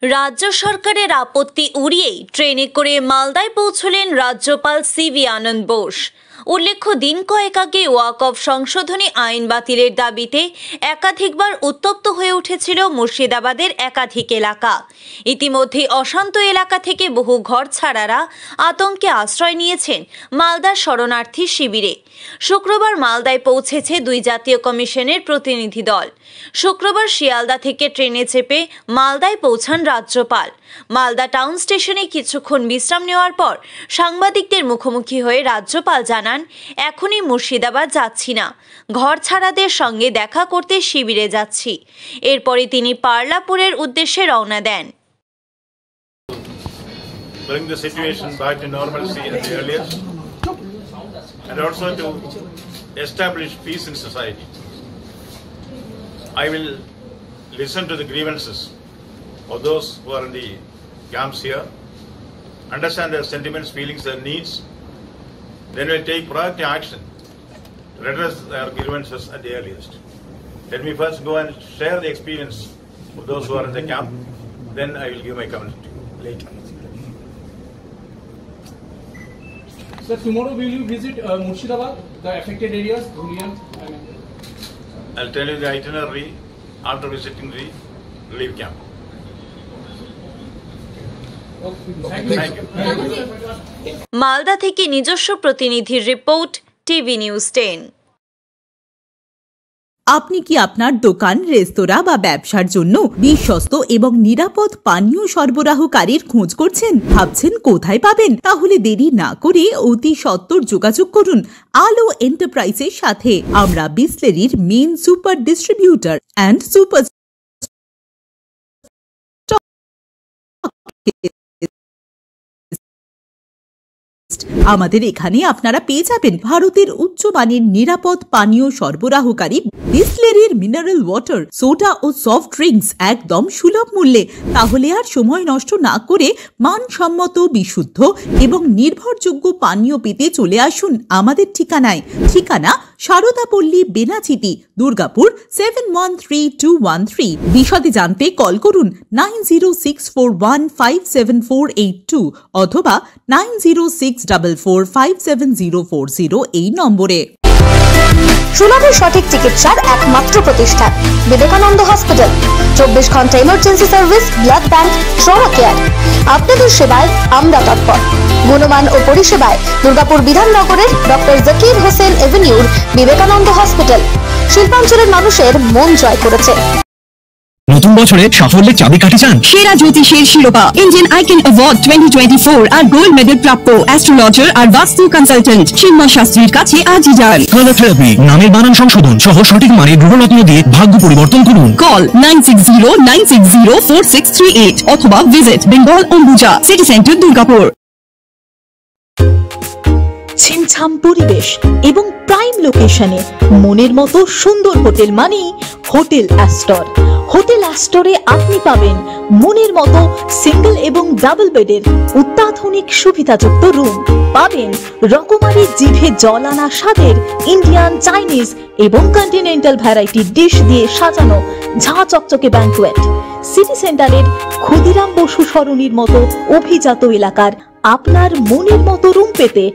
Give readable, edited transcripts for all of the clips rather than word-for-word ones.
রাজ্য সরকারের আপত্তি উড়িয়েই ট্রেনে করে মালদায় পৌঁছলেন রাজ্যপাল সিভি আনন্দ বোস। উল্লেখ্য, দিন কয়েক আগে ওয়াকফ সংশোধনী আইন বাতিলের দাবিতে একাধিকবার উত্তপ্ত হয়ে উঠেছিল মুর্শিদাবাদের একাধিক এলাকা। ইতিমধ্যে অশান্ত এলাকা থেকে বহু ঘরছাড়ারা আতঙ্কে আশ্রয় নিয়েছেন মালদার শরণার্থী শিবিরে। শুক্রবার মালদায় পৌঁছেছে দুই জাতীয় কমিশনের প্রতিনিধি দল। শুক্রবার শিয়ালদা থেকে ট্রেনে চেপে মালদায় পৌঁছান রাজ্যপাল। মালদা টাউন স্টেশনে কিছুক্ষণ বিশ্রাম নেওয়ার পর সাংবাদিকদের মুখোমুখি হয়ে রাজ্যপাল জানান, এখনই মুর্শিদাবাদ যাচ্ছি না, ঘরছাড়াদের সঙ্গে দেখা করতে শিবিরে যাচ্ছি। এরপরে তিনি পার্লাপুরের উদ্দেশ্যে রওনা দেন। Bring the situation back to normalcy at the earliest, and also to establish peace in society. I will listen to the grievances of those who are in the camps here, understand their sentiments, feelings, their needs. Then we'll take proactive action to redress their grievances at the earliest. Let me first go and share the experience of those who are in the camp. Then I will give my comment to you later. Sir, tomorrow will you visit Murshidabad, the affected areas, Dhulian? I'll tell you the itinerary after visiting the relief camp. Thank you. Malda থেকে নিজস্ব প্রতিনিধির report, TV news 10। আপনি কি আপনার দোকান, রেস্তোরাঁ বা ব্যবসার জন্য বিশ্বস্ত এবং নিরাপদ পানীয় সরবরাহকারীর খোঁজ করছেন? ভাবছেন কোথায় পাবেন? তাহলে দেরি না করে অতি সত্বর যোগাযোগ করুন আলো এন্টারপ্রাইজের সাথে। আমরা বিসলেরির main super distributor and super আমাদের এখানে আপনারা পেয়ে যাবেন ভারতের উচ্চমানের নিরাপদ পানীয় সরবরাহকারী বিসলেরির মিনারেল ওয়াটার, সোডা ও সফট ড্রিঙ্কস একদম সুলভ মূল্যে। তাহলে আর সময় নষ্ট না করে মানসম্মত, বিশুদ্ধ এবং নির্ভরযোগ্য পানীয় পেতে চলে আসুন আমাদের ঠিকানায়। ঠিকানা সারদাপল্লী, বেনাচিতি, দুর্গাপুর 713213। বিশদে জানতে কল করুন 9064157482 অথবা 9064457040 এই নম্বরে। সুলভের সঠিক চিকিৎসার একমাত্র প্রতিষ্ঠান বিবেকানন্দ হসপিটাল। 24 ঘন্টা emergency service, blood bank, trauma care. আপনাদের সেবায় আমরা তৎপর। গুণমান ও পরিষেবায় দুর্গাপুর বিধাননগরের ডক্টর জাকির হোসেন এভিনিউর বিবেকানন্দ হসপিটাল শিল্পাঞ্চলের মানুষের মন জয় করেছে। নতুন বছরে সাফল্যের চাবিকাঠি চান? সেরা জ্যোতিষের শিরোপা, ইন্ডিয়ান আইকন অ্যাওয়ার্ড 2024 আর গোল্ড মেডেল প্রাপ্ত অ্যাস্ট্রোলজার আর বাস্তু কনসালটেন্ট চিন্ময় শাস্ত্রীর কাছে আজই যান। কালার থেরাপি, নামের বানান সংশোধন সহ সঠিক মানের গ্রহরত্ন দিয়ে ভাগ্য পরিবর্তন করুন। কল 9609604638 অথবা visit Bengal Ambuja, city centre, Durgapur. ছিমছাম পরিবেশ এবং প্রাইম লোকেশনে মনের মতো সুন্দর হোটেল মানেই হোটেল অ্যাস্টর। হোটেল অ্যাস্টরে আপনি পাবেন মনের মতো সিঙ্গেল এবং ডাবল বেডের অত্যাধুনিক সুবিধাযুক্ত রুম, পাবেন রকমারি জিভে জল আনা স্বাদের ইন্ডিয়ান, চাইনিজ এবং কন্টিনেন্টাল ভ্যারাইটি ডিশ দিয়ে সাজানো ঝাঁ চকচকে ব্যাংকুয়েট। সিটি সেন্টারের ক্ষুদিরাম বসু সরণির মতো অভিজাত এলাকার আপনার মনের মতো রুম পেতে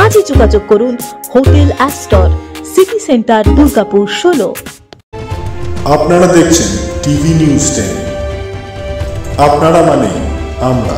আজই যোগাযোগ করুন hotel Astor, city centre, Durgapur 16। আপনারা দেখছেন টিভি নিউজ 10। আপনারা মানে আমরা।